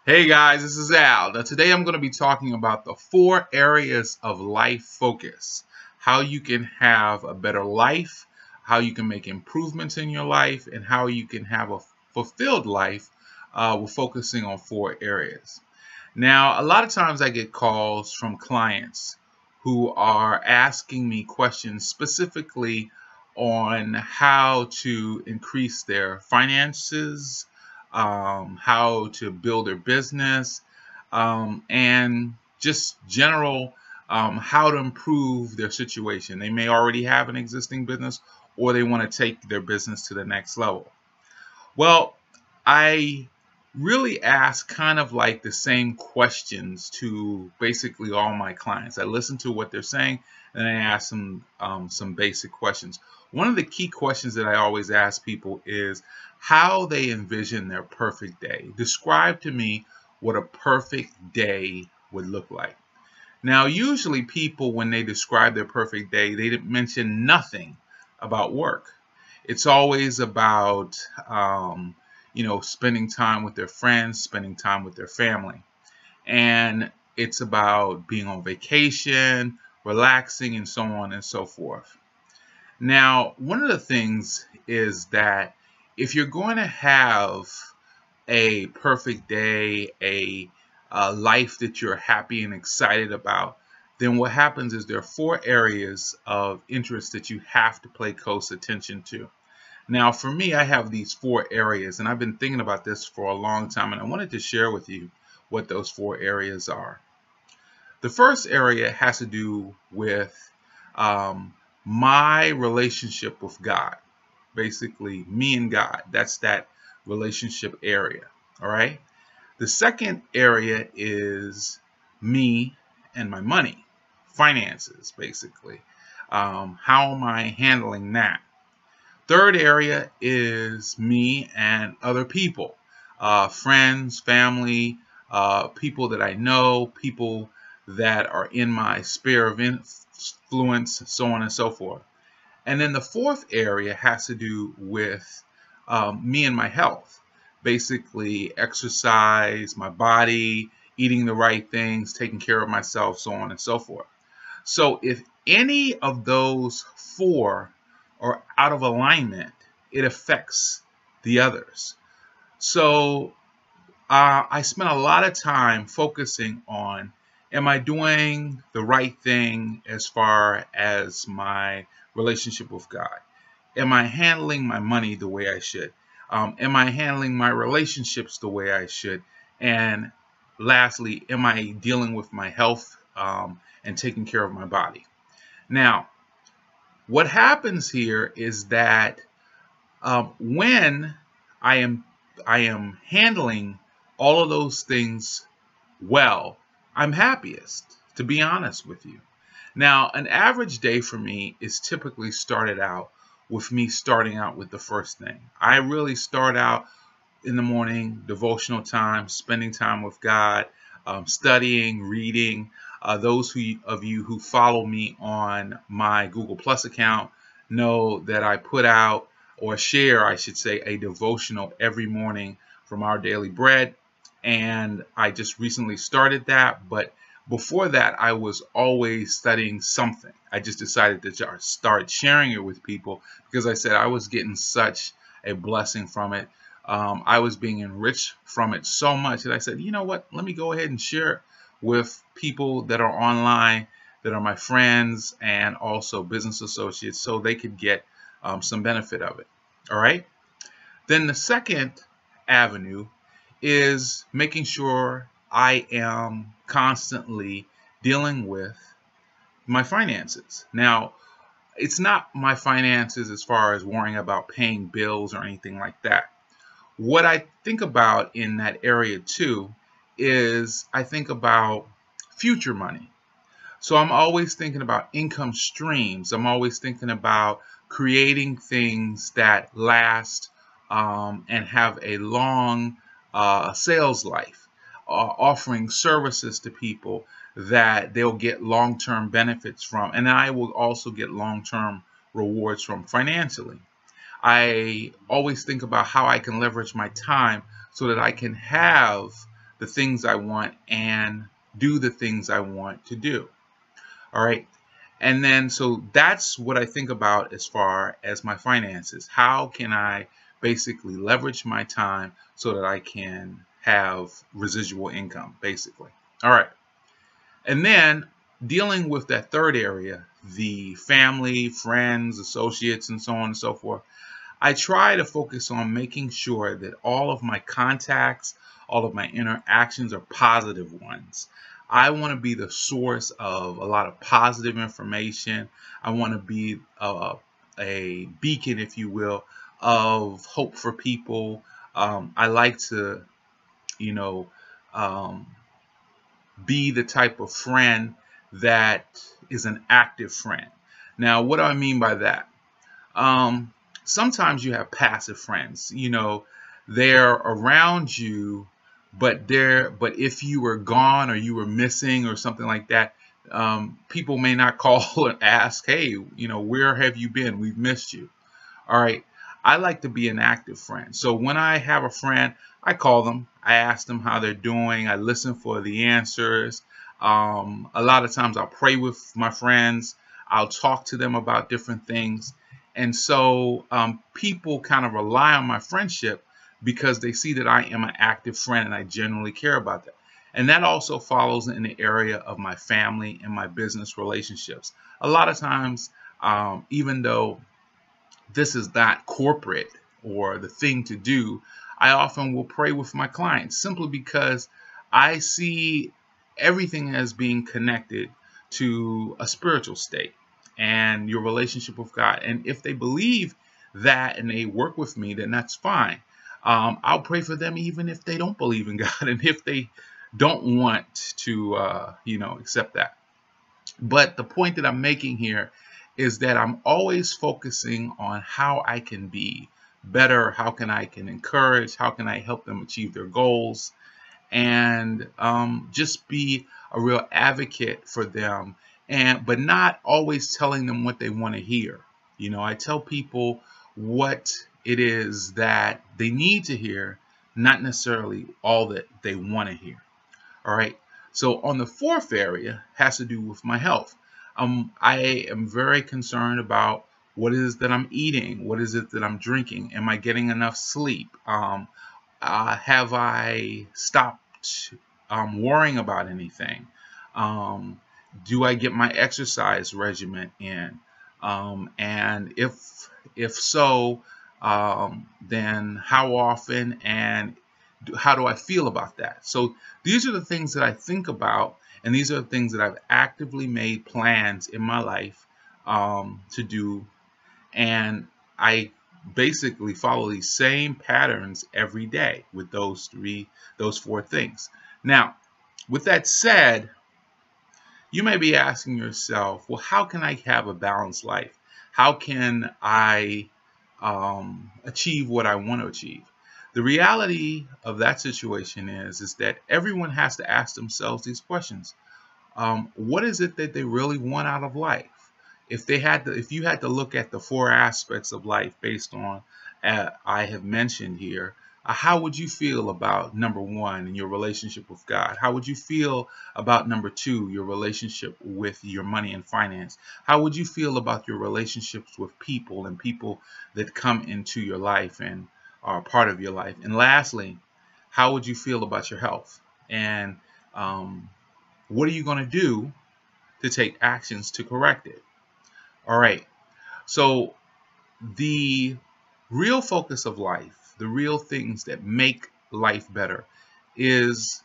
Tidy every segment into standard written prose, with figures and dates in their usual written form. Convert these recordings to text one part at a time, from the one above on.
Hey guys, this is Al. Now today I'm going to be talking about the 4 areas of life focus. How you can have a better life, how you can make improvements in your life, and how you can have a fulfilled life with focusing on 4 areas. Now, a lot of times I get calls from clients who are asking me questions specifically on how to increase their finances, how to build their business, and just general how to improve their situation. They may already have an existing business or they want to take their business to the next level. Well, I really ask kind of like the same questions to basically all my clients. I listen to what they're saying and I ask them some basic questions. One of the key questions that I always ask people is how they envision their perfect day. Describe to me what a perfect day would look like. Now, usually people, when they describe their perfect day, they mention nothing about work. It's always about, spending time with their friends, spending time with their family. And it's about being on vacation, relaxing, and so on and so forth. Now, one of the things is that if you're going to have a perfect day, a life that you're happy and excited about, then what happens is there are 4 areas of interest that you have to pay close attention to. Now, for me, I have these 4 areas, and I've been thinking about this for a long time, and I wanted to share with you what those 4 areas are. The first area has to do with my relationship with God, basically me and God. That's that relationship area. All right. The second area is me and my money, finances, basically. How am I handling that? Third area is me and other people, friends, family, people that I know, people that are in my sphere of influence, so on and so forth. And then the fourth area has to do with me and my health, basically exercise, my body, eating the right things, taking care of myself, so on and so forth. So if any of those four are out of alignment, it affects the others. So I spent a lot of time focusing on, am I doing the right thing as far as my relationship with God? Am I handling my money the way I should? Am I handling my relationships the way I should? And lastly, am I dealing with my health and taking care of my body? Now, what happens here is that when I am I am handling all of those things well, I'm happiest, to be honest with you. Now, an average day for me is typically started out with me starting out with the first thing. I really start out in the morning, devotional time, spending time with God, studying, reading. Of you who follow me on my Google Plus account know that I put out, or share, I should say, a devotional every morning from Our Daily Bread. And I just recently started that. But before that, I was always studying something. I just decided to start sharing it with people because I said I was getting such a blessing from it. I was being enriched from it so much that I said, you know what, let me go ahead and share it with people that are online, that are my friends and also business associates, so they could get some benefit of it. All right. Then the second avenue is making sure I am constantly dealing with my finances. Now, it's not my finances as far as worrying about paying bills or anything like that. What I think about in that area too is I think about future money. So I'm always thinking about income streams. I'm always thinking about creating things that last and have a long sales life, offering services to people that they'll get long-term benefits from, and I will also get long-term rewards from financially. I always think about how I can leverage my time so that I can have the the things I want and do the things I want to do. All right. And then, so that's what I think about as far as my finances. How can I basically leverage my time so that I can have residual income, basically? All right. And then dealing with that third area, the family, friends, associates, and so on and so forth, I try to focus on making sure that all of my contacts, all of my interactions are positive ones. I want to be the source of a lot of positive information. I want to be a beacon, if you will, of hope for people. I like to, you know, um, be the type of friend that is an active friend. Now, what do I mean by that? Um, Sometimes you have passive friends. They're around you, but if you were gone or you were missing or something like that, people may not call and ask, hey, where have you been? We've missed you. All right. I like to be an active friend. So when I have a friend, I call them. I ask them how they're doing. I listen for the answers. A lot of times I'll pray with my friends. I'll talk to them about different things. And so people kind of rely on my friendship because they see that I am an active friend and I genuinely care about that. And that also follows in the area of my family and my business relationships. A lot of times, even though this is not corporate or the thing to do, I often will pray with my clients simply because I see everything as being connected to a spiritual state and your relationship with God. And if they believe that and they work with me, then that's fine. I'll pray for them even if they don't believe in God and if they don't want to, accept that. But the point that I'm making here is that I'm always focusing on how I can be better, how can encourage, how can I help them achieve their goals, and just be a real advocate for them, but not always telling them what they want to hear. I tell people what it is that they need to hear, not necessarily all that they want to hear. All right. So on the fourth area has to do with my health. I am very concerned about what it is that I'm eating. What is it that I'm drinking? Am I getting enough sleep? Have I stopped worrying about anything? Do I get my exercise regimen in? And if so, then how often and how do I feel about that? So these are the things that I think about, and these are the things that I've actively made plans in my life to do, and I basically follow these same patterns every day with those four things. Now, with that said, you may be asking yourself, well, how can I have a balanced life? How can I achieve what I want to achieve? The reality of that situation is that everyone has to ask themselves these questions. What is it that they really want out of life? If you had to look at the four aspects of life based on I have mentioned here, how would you feel about number one, your relationship with God? How would you feel about number two, your relationship with your money and finance? How would you feel about your relationships with people and people that come into your life and are part of your life? And lastly, how would you feel about your health? And what are you going to do to take actions to correct it? All right. So the real focus of life, the real things that make life better, is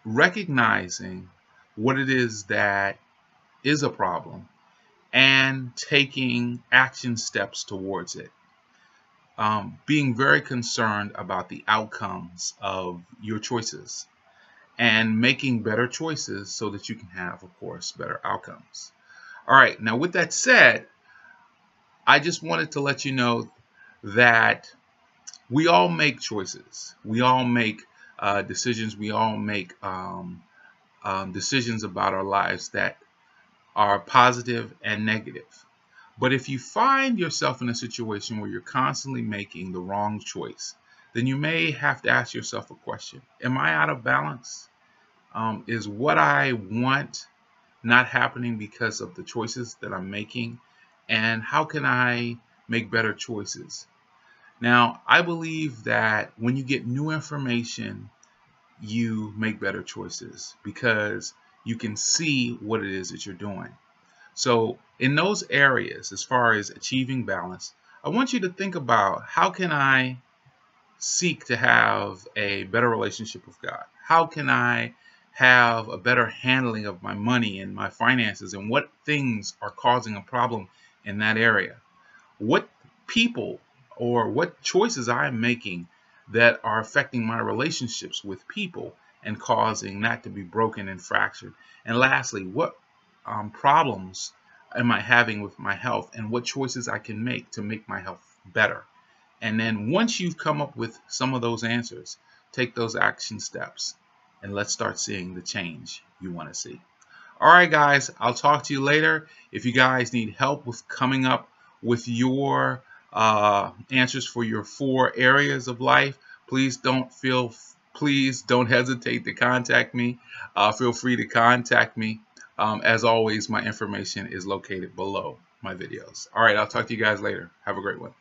recognizing what it is that is a problem and taking action steps towards it. Being very concerned about the outcomes of your choices and making better choices so that you can have, of course, better outcomes. All right. Now, with that said, I just wanted to let you know that we all make choices. We all make decisions. We all make decisions about our lives that are positive and negative. But if you find yourself in a situation where you're constantly making the wrong choice, then you may have to ask yourself a question. Am I out of balance? Is what I want not happening because of the choices that I'm making? And how can I make better choices? Now, I believe that when you get new information, you make better choices because you can see what it is that you're doing. So in those areas, as far as achieving balance, I want you to think about, how can I seek to have a better relationship with God? How can I have a better handling of my money and my finances, and what things are causing a problem in that area? What people or what choices I'm making that are affecting my relationships with people and causing that to be broken and fractured? And lastly, what problems am I having with my health, and what choices I can make to make my health better? And then once you've come up with some of those answers, take those action steps and let's start seeing the change you want to see. All right, guys, I'll talk to you later. If you guys need help with coming up with your answers for your 4 areas of life, please don't hesitate to contact me. Feel free to contact me. As always, my information is located below my videos. All right, I'll talk to you guys later. Have a great one.